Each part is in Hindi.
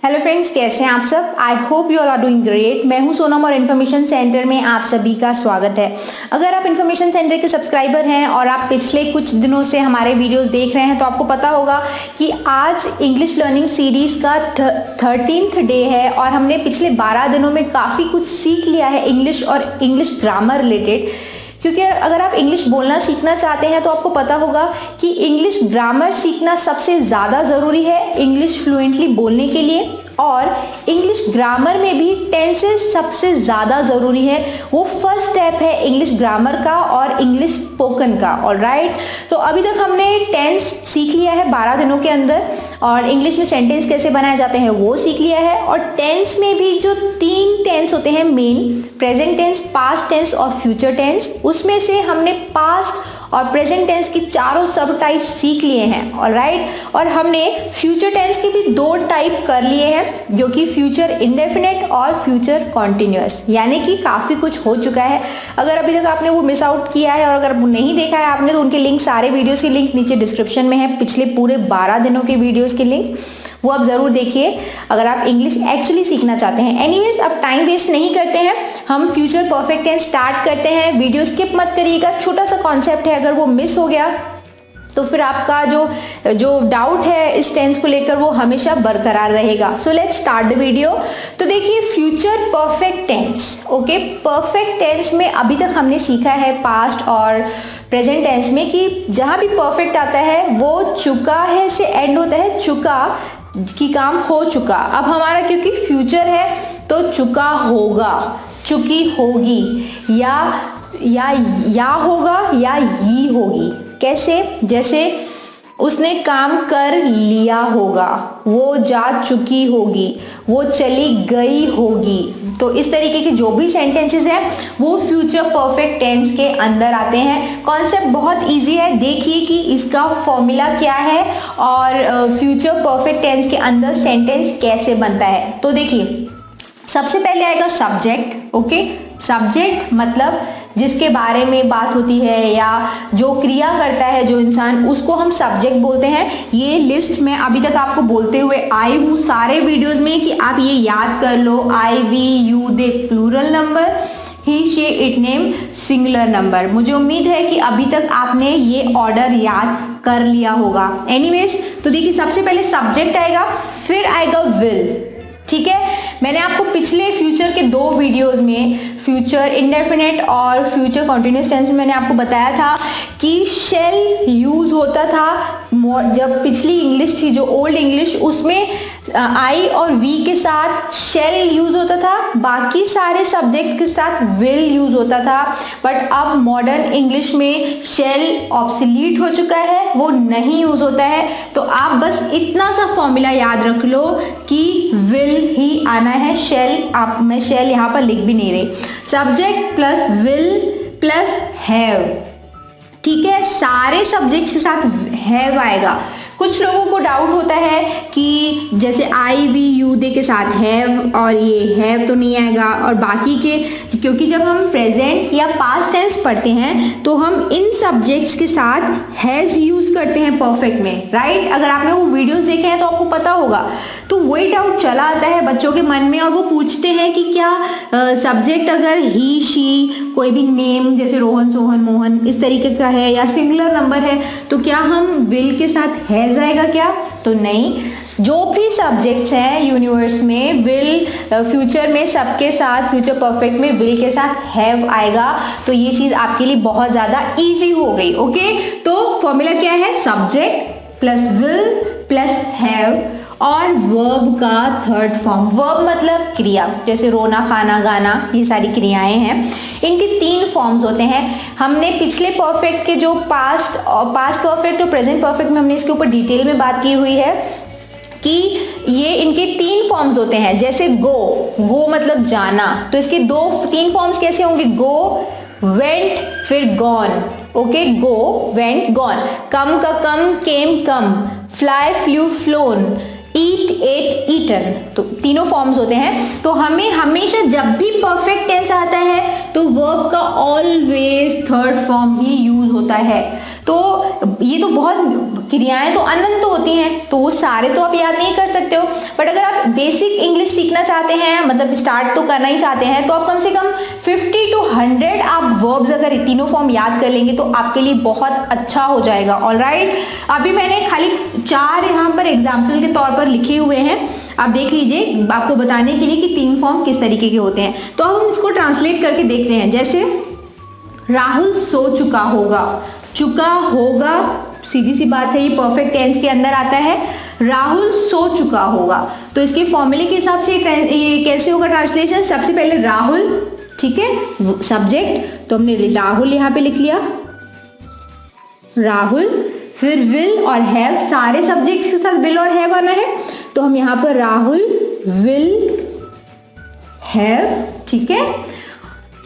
हेलो फ्रेंड्स, कैसे हैं आप सब। I hope you all are doing great. मैं हूं सोनम और इन्फॉर्मेशन सेंटर में आप सभी का स्वागत है। अगर आप इन्फॉर्मेशन सेंटर के सब्सक्राइबर हैं और आप पिछले कुछ दिनों से हमारे वीडियोस देख रहे हैं तो आपको पता होगा कि आज इंग्लिश लर्निंग सीरीज़ का 13th डे है और हमने पिछले 12 दिनों में काफ़ी कुछ सीख लिया है इंग्लिश और इंग्लिश ग्रामर रिलेटेड। क्योंकि अगर आप इंग्लिश बोलना सीखना चाहते हैं तो आपको पता होगा कि इंग्लिश ग्रामर सीखना सबसे ज़्यादा ज़रूरी है इंग्लिश फ्लुएंटली बोलने के लिए, और इंग्लिश ग्रामर में भी टेंसेस सबसे ज़्यादा ज़रूरी है। वो फर्स्ट स्टेप है इंग्लिश ग्रामर का और इंग्लिश स्पोकन का। ऑलराइट, तो अभी तक हमने टेंस सीख लिया है 12 दिनों के अंदर, और इंग्लिश में सेंटेंस कैसे बनाए जाते हैं वो सीख लिया है। और टेंस में भी जो 3 टेंस होते हैं main, present tense, past tense और फ्यूचर टेंस, उसमें से हमने पास्ट और प्रेजेंट टेंस की चारों सब टाइप सीख लिए हैं। ऑलराइट, और हमने फ्यूचर टेंस के भी 2 टाइप कर लिए हैं, जो कि फ्यूचर इंडेफिनिट और फ्यूचर कॉन्टिन्यूअस, यानी कि काफ़ी कुछ हो चुका है। अगर अभी तक आपने वो मिस आउट किया है और अगर नहीं देखा है आपने तो उनके लिंक, सारे वीडियोस के लिंक नीचे डिस्क्रिप्शन में है। पिछले पूरे 12 दिनों के वीडियोस के लिंक वो आप ज़रूर देखिए अगर आप इंग्लिश एक्चुअली सीखना चाहते हैं। एनीवेज, अब टाइम वेस्ट नहीं करते हैं, हम फ्यूचर परफेक्ट टेंस स्टार्ट करते हैं। वीडियो स्किप मत करिएगा, छोटा सा कॉन्सेप्ट है, अगर वो मिस हो गया तो फिर आपका जो डाउट है इस टेंस को लेकर वो हमेशा बरकरार रहेगा। So let's start the video. तो देखिए, future perfect tense. Okay, perfect tense में अभी तक हमने सीखा है पास्ट और प्रेजेंट टेंस में कि जहाँ भी परफेक्ट आता है वो चुका है से एंड होता है, चुका कि काम हो चुका। अब हमारा क्योंकि फ्यूचर है तो चुका होगा, चुकी होगी, या होगा या ही होगी। कैसे? जैसे उसने काम कर लिया होगा, वो जा चुकी होगी, वो चली गई होगी। तो इस तरीके के जो भी सेंटेंसेस हैं वो फ्यूचर परफेक्ट टेंस के अंदर आते हैं। कॉन्सेप्ट बहुत इजी है, देखिए कि इसका फॉर्मूला क्या है और फ्यूचर परफेक्ट टेंस के अंदर सेंटेंस कैसे बनता है। तो देखिए, सबसे पहले आएगा सब्जेक्ट। ओके, सब्जेक्ट मतलब जिसके बारे में बात होती है या जो क्रिया करता है जो इंसान, उसको हम सब्जेक्ट बोलते हैं। ये लिस्ट मैं अभी तक आपको बोलते हुए आई हूँ सारे वीडियोस में कि आप ये याद कर लो। I, we, you, they plural number, he, she, it, name singular number. मुझे उम्मीद है कि अभी तक आपने ये ऑर्डर याद कर लिया होगा। एनीवेज, तो देखिए सबसे पहले सब्जेक्ट आएगा, फिर आएगा विल। ठीक है, मैंने आपको पिछले फ्यूचर के 2 वीडियोस में फ्यूचर इंडेफिनिट और फ्यूचर कॉन्टिन्यूअस टेंस में मैंने आपको बताया था कि शेल यूज होता था। जब पिछली इंग्लिश थी जो ओल्ड इंग्लिश, उसमें आई और वी के साथ शेल यूज होता था, बाकी सारे सब्जेक्ट के साथ विल यूज होता था। बट अब मॉडर्न इंग्लिश में शेल ऑब्सोलीट हो चुका है, वो नहीं यूज होता है। तो आप बस इतना सा फॉर्मूला याद रख लो कि विल ही आना है, शेल मैं शेल यहाँ पर लिख भी नहीं रही। Subject plus will plus have. ठीक है, सारे सब्जेक्ट के साथ हैव आएगा। कुछ लोगों को डाउट होता है कि जैसे आई, वी, यू, दे के साथ हैव और ये हैव तो नहीं आएगा, और बाकी के, क्योंकि जब हम प्रेजेंट या पास्ट टेंस पढ़ते हैं तो हम इन सब्जेक्ट्स के साथ हैज यूज करते हैं परफेक्ट में। राइट, अगर आपने वो वीडियोस देखे हैं तो आपको पता होगा। तो वही डाउट चला आता है बच्चों के मन में और वो पूछते हैं कि क्या सब्जेक्ट अगर ही, शी, कोई भी नेम जैसे रोहन, सोहन, मोहन इस तरीके का है या सिंगुलर नंबर है तो क्या हम विल के साथ हैज आएगा क्या? तो नहीं, जो भी सब्जेक्ट्स हैं यूनिवर्स में विल, फ्यूचर में सबके साथ, फ्यूचर परफेक्ट में विल के साथ हैव आएगा। तो ये चीज़ आपके लिए बहुत ज़्यादा इजी हो गई। ओके, तो फॉर्मूला क्या है? Subject plus will plus have और वर्ब का 3rd फॉर्म। वर्ब मतलब क्रिया, जैसे रोना, खाना, गाना, ये सारी क्रियाएं हैं। इनके 3 फॉर्म्स होते हैं। हमने पिछले परफेक्ट के जो पास्ट परफेक्ट और प्रेजेंट परफेक्ट में हमने इसके ऊपर डिटेल में बात की हुई है कि ये इनके 3 फॉर्म्स होते हैं। जैसे गो मतलब जाना, तो इसके 3 फॉर्म्स कैसे होंगे? गो, वेंट, फिर गॉन। ओके, गो, वेंट, गॉन। कम का कम, केम, कम, फ्लाई, फ्लू, फ्लोन, ईट, एट, ईटन। तो तीनों फॉर्म्स होते हैं। तो हमें हमेशा जब भी परफेक्ट टेंस आता है तो वर्ब का ऑलवेज 3rd फॉर्म ही यूज होता है। तो ये तो बहुत क्रियाएं तो अनंत होती हैं, तो वो सारे तो आप याद नहीं कर सकते हो, बट अगर आप बेसिक इंग्लिश सीखना चाहते हैं, मतलब स्टार्ट तो करना ही चाहते हैं, तो आप कम से कम 50 to 100 आप वर्ब्स अगर तीनों फॉर्म याद कर लेंगे तो आपके लिए बहुत अच्छा हो जाएगा। ऑलराइट, अभी मैंने खाली 4 यहाँ पर एग्जाम्पल के तौर पर लिखे हुए हैं, आप देख लीजिए आपको बताने के लिए कि 3 फॉर्म किस तरीके के होते हैं। तो हम इसको ट्रांसलेट करके देखते हैं। जैसे राहुल सो चुका होगा, चुका होगा सीधी सी बात है, ये परफेक्ट टेंस के अंदर आता है। राहुल सो चुका होगा, तो इसके फॉर्मूले के हिसाब से ये कैसे होगा ट्रांसलेशन? सबसे पहले राहुल, ठीक है, सब्जेक्ट, तो हमने राहुल यहाँ पे लिख लिया, राहुल, फिर विल और हैव, सारे सब्जेक्ट्स के साथ विल और हैव आना है, तो हम यहाँ पर राहुल विल हैव, ठीक है।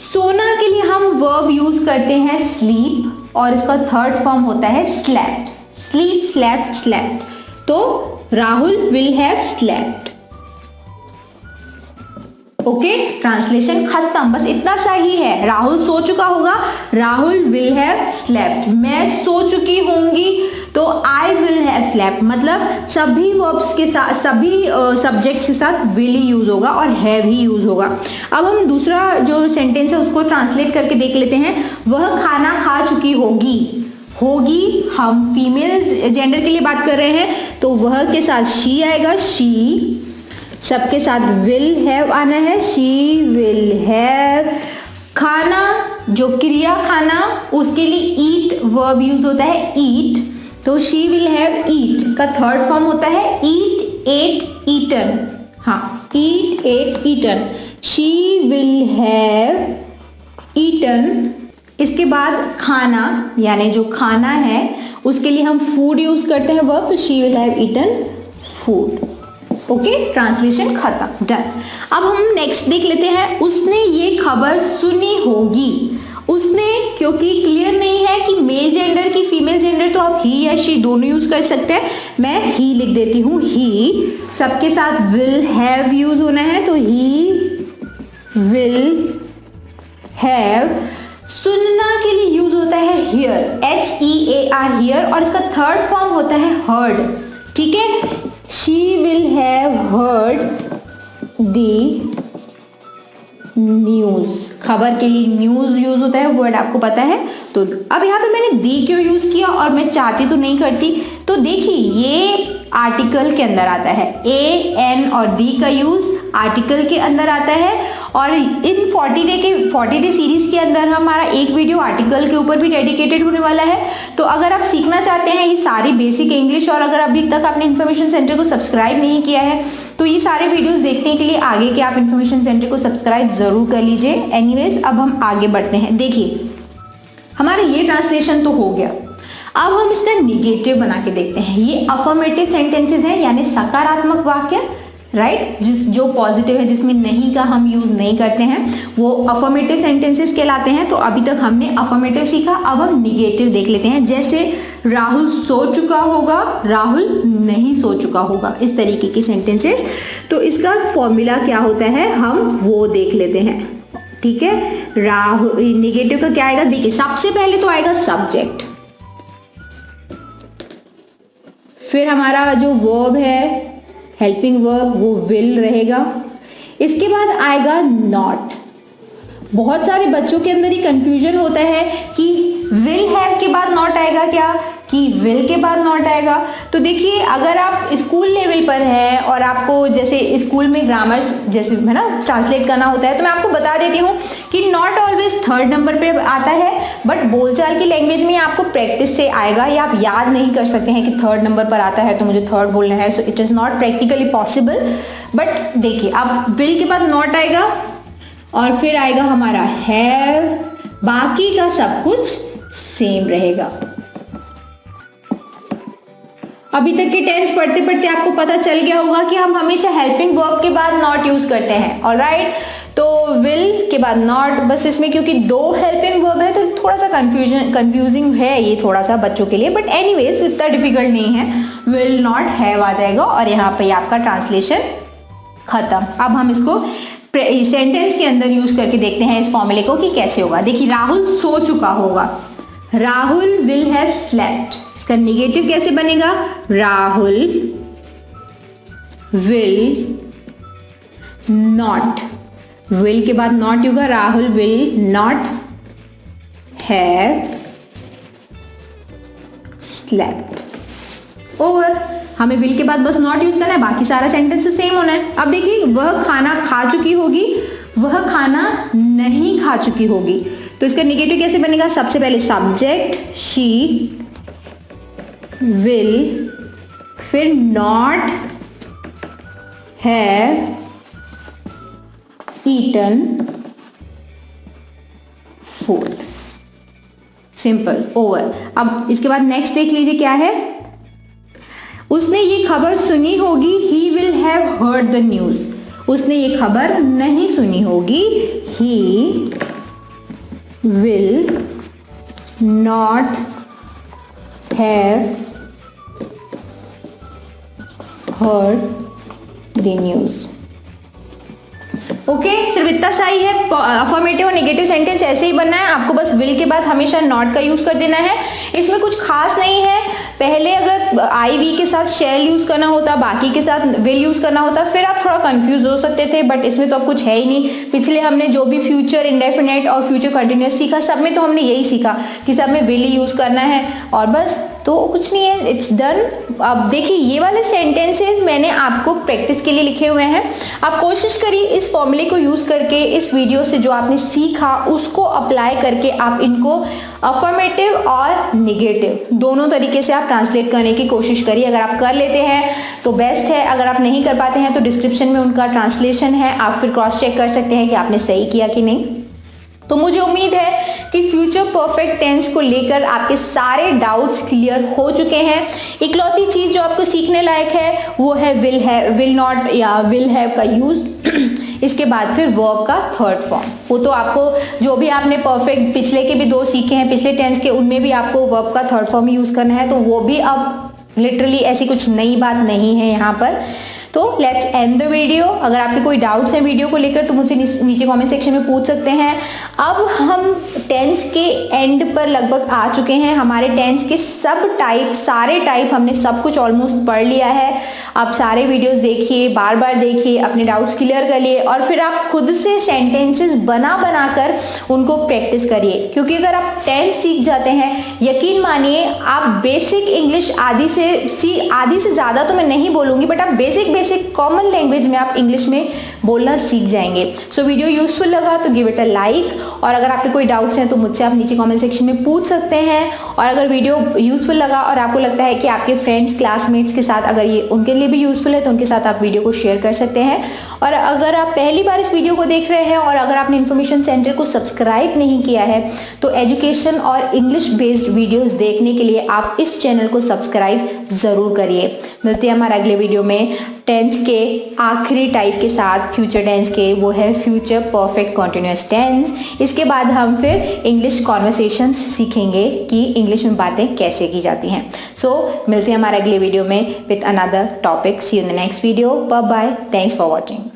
सोना के लिए हम वर्ब यूज करते हैं स्लीप, और इसका थर्ड फॉर्म होता है स्लेप्ट, स्लीप स्लेप्ट स्लेप्ट, तो Rahul will have slept. Okay, translation खत्म, बस इतना सा ही है। राहुल सो चुका होगा, राहुल विल हैव स्लेप्ट। मैं सो चुकी होंगी, तो आई विल हैव स्लेप्ट, मतलब सभी वर्ब्स के साथ, सभी सब्जेक्ट्स के साथ विल ही यूज होगा और हैव ही यूज होगा। अब हम दूसरा जो सेंटेंस है उसको ट्रांसलेट करके देख लेते हैं। वह खाना खा चुकी होगी, होगी हम फीमेल जेंडर के लिए बात कर रहे हैं, तो वह के साथ शी आएगा, शी, सबके साथ विल हैव आना है, शी विल हैव। खाना, जो क्रिया खाना, उसके लिए ईट वर्ब यूज होता है, ईट, तो शी विल हैव ईट का थर्ड फॉर्म होता है ईट, एट, ईटन। हाँ, eat, ate, eaten, she will have eaten. इसके बाद खाना, यानी जो खाना है उसके लिए हम फूड यूज करते हैं वर्ब, तो she will have eaten food. Okay, translation खत्म, डन। अब हम नेक्स्ट देख लेते हैं। उसने ये खबर सुनी होगी, उसने, क्योंकि क्लियर नहीं है कि मेल जेंडर की फीमेल जेंडर, तो आप ही या शी दोनों यूज कर सकते हैं। मैं ही लिख देती हूँ, ही, सबके साथ विल हैव यूज होना है, तो ही विल हैव। सुनना के लिए यूज होता है हियर, HEAR, हियर, और इसका थर्ड फॉर्म होता है हर्ड, ठीक है। She will have heard the news, खबर के लिए न्यूज यूज होता है, वर्ड आपको पता है। तो अब यहाँ पे मैंने दी क्यों यूज किया, और मैं चाहती तो नहीं करती, तो देखिए ये आर्टिकल के अंदर आता है, ए, एन और दी का यूज आर्टिकल के अंदर आता है। और इन 40 डे सीरीज के अंदर हमारा एक वीडियो आर्टिकल के ऊपर भी डेडिकेटेड होने वाला है। तो अगर आप सीखना चाहते हैं ये सारी बेसिक इंग्लिश, और अगर अभी तक आपने इन्फॉर्मेशन सेंटर को सब्सक्राइब नहीं किया है, तो ये सारे वीडियोस देखने के लिए आगे के आप इन्फॉर्मेशन सेंटर को सब्सक्राइब जरूर कर लीजिए। एनीवेज, अब हम आगे बढ़ते हैं। देखिए हमारा ये ट्रांसलेशन तो हो गया, अब हम इसका निगेटिव बना के देखते हैं। ये अफर्मेटिव सेंटेंसेस हैं, यानी सकारात्मक वाक्य, राइट, जो पॉजिटिव है, जिसमें नहीं का हम यूज नहीं करते हैं, वो अफर्मेटिव सेंटेंसेस कहलाते हैं। तो अभी तक हमने अफर्मेटिव सीखा, अब हम निगेटिव देख लेते हैं। जैसे राहुल सो चुका होगा, राहुल नहीं सो चुका होगा, इस तरीके के सेंटेंसेस। तो इसका फॉर्मूला क्या होता है, हम वो देख लेते हैं, ठीक है। राहुल, निगेटिव का क्या आएगा, देखिए सबसे पहले तो आएगा सब्जेक्ट, फिर हमारा जो वर्ब है हेल्पिंग वर्ब वो विल रहेगा, इसके बाद आएगा नॉट। बहुत सारे बच्चों के अंदर ही कंफ्यूजन होता है कि विल हैव के बाद नॉट आएगा क्या, कि विल के बाद नॉट आएगा। तो देखिए अगर आप स्कूल लेवल पर हैं और आपको जैसे स्कूल में ग्रामर जैसे है ना ट्रांसलेट करना होता है, तो मैं आपको बता देती हूँ कि नॉट ऑलवेज थर्ड नंबर पे आता है, बट बोलचाल की लैंग्वेज में आपको प्रैक्टिस से आएगा। या आप याद नहीं कर सकते हैं कि थर्ड नंबर पर आता है तो मुझे थर्ड बोलना है, so it is not practically possible. But देखिए अब विल के बाद नॉट आएगा और फिर आएगा हमारा हैव, बाकी का सब कुछ सेम रहेगा। अभी तक के टेंस पढ़ते पढ़ते आपको पता चल गया होगा कि हम हमेशा हेल्पिंग वर्ब के बाद नॉट यूज करते हैं, ऑलराइट। तो विल के बाद नॉट, बस इसमें क्योंकि दो हेल्पिंग वर्ब है तो थोड़ा सा कंफ्यूजिंग है ये थोड़ा सा बच्चों के लिए, बट एनीवेज इतना डिफिकल्ट नहीं है। विल नॉट हैव आ जाएगा और यहाँ पे आपका ट्रांसलेशन खत्म। अब हम इसको सेंटेंस के अंदर यूज करके देखते हैं इस फॉर्मूले को कि कैसे होगा। देखिए राहुल सो चुका होगा, राहुल विल हैव स्लेप्ट, इसका नेगेटिव कैसे बनेगा? राहुल विल नॉट, विल के बाद नॉट होगा, Rahul will not have slept. Over. हमें विल के बाद बस नॉट यूज करना है, बाकी सारा सेंटेंस सेम होना है। अब देखिए, वह खाना खा चुकी होगी, वह खाना नहीं खा चुकी होगी, तो इसका नेगेटिव कैसे बनेगा? सबसे पहले सब्जेक्ट शी विल, फिर not have eaten food, simple, over. अब इसके बाद नेक्स्ट देख लीजिए क्या है। उसने ये खबर सुनी होगी, he will have heard the news, उसने ये खबर नहीं सुनी होगी, he will not have heard the news. Okay, सिर्फ इतना सा ही है। अफर्मेटिव और नेगेटिव सेंटेंस ऐसे ही बनना है, आपको बस विल के बाद हमेशा नॉट का यूज कर देना है। इसमें कुछ खास नहीं है, पहले अगर आई वी के साथ शैल यूज करना होता, बाकी के साथ विल यूज करना होता, फिर आप थोड़ा कंफ्यूज हो सकते थे, बट इसमें तो अब कुछ है ही नहीं। पिछले हमने जो भी फ्यूचर इंडेफिनेट और फ्यूचर कंटिन्यूअस सीखा, सब में तो हमने यही सीखा कि सब में विल ही यूज करना है और बस, तो कुछ नहीं है, इट्स डन। अब देखिए, ये वाले सेंटेंसेस मैंने आपको प्रैक्टिस के लिए लिखे हुए हैं। आप कोशिश करिए इस फॉर्मूले को यूज करके, इस वीडियो से जो आपने सीखा उसको अप्लाई करके आप इनको अफर्मेटिव और नेगेटिव दोनों तरीके से आप ट्रांसलेट करने की कोशिश करिए। अगर आप कर लेते हैं तो बेस्ट है, अगर आप नहीं कर पाते हैं तो डिस्क्रिप्शन में उनका ट्रांसलेशन है, आप फिर क्रॉस चेक कर सकते हैं कि आपने सही किया कि नहीं। तो मुझे उम्मीद है कि फ्यूचर परफेक्ट टेंस को लेकर आपके सारे डाउट्स क्लियर हो चुके हैं। इकलौती चीज जो आपको सीखने लायक है वो है विल नॉट या विल हैव का यूज। इसके बाद फिर वर्ब का थर्ड फॉर्म, वो तो आपको जो भी आपने परफेक्ट पिछले के भी दो सीखे हैं, पिछले टेंस के, उनमें भी आपको वर्ब का थर्ड फॉर्म यूज करना है, तो वो भी अब लिटरली ऐसी कुछ नई बात नहीं है यहाँ पर। तो लेट्स एंड द वीडियो। अगर आपके कोई डाउट्स हैं वीडियो को लेकर तो मुझसे नीचे कमेंट सेक्शन में पूछ सकते हैं। अब हम टेंस के एंड पर लगभग आ चुके हैं। हमारे टेंस के सब टाइप, सारे टाइप हमने सब कुछ ऑलमोस्ट पढ़ लिया है। आप सारे वीडियोस देखिए, बार बार देखिए, अपने डाउट्स क्लियर करिए और फिर आप खुद से सेंटेंसेस बना कर उनको प्रैक्टिस करिए, क्योंकि अगर आप टेंस सीख जाते हैं, यकीन मानिए आप बेसिक इंग्लिश आधी से ज़्यादा तो मैं नहीं बोलूँगी, बट आप बेसिक कॉमन लैंग्वेज में आप इंग्लिश में बोलना सीख जाएंगे। सो वीडियो यूजफुल लगा तो गिव इट अ लाइक, और अगर आपके कोई डाउट्स हैं तो मुझसे आप नीचे कमेंट सेक्शन में पूछ सकते हैं। और अगर वीडियो यूजफुल लगा और आपको लगता है कि आपके फ्रेंड्स, क्लासमेट्स के साथ अगर ये उनके लिए भी यूजफुल है तो उनके साथ आप वीडियो को शेयर कर सकते हैं। और अगर आप पहली बार इस वीडियो को देख रहे हैं और अगर आपने इन्फॉर्मेशन सेंटर को सब्सक्राइब नहीं किया है तो एजुकेशन और इंग्लिश बेस्ड वीडियोज़ देखने के लिए आप इस चैनल को सब्सक्राइब ज़रूर करिए। मिलते हैं हमारे अगले वीडियो में टेंस के आखिरी टाइप के साथ, फ्यूचर टेंस के, वो है फ्यूचर परफेक्ट कॉन्टिन्यूअस टेंस। इसके बाद हम फिर इंग्लिश कॉन्वर्सेशंस सीखेंगे कि इंग्लिश में बातें कैसे की जाती हैं। सो मिलते हैं हमारे अगले वीडियो में with another topic. See you in the next video. Bye bye, thanks for watching.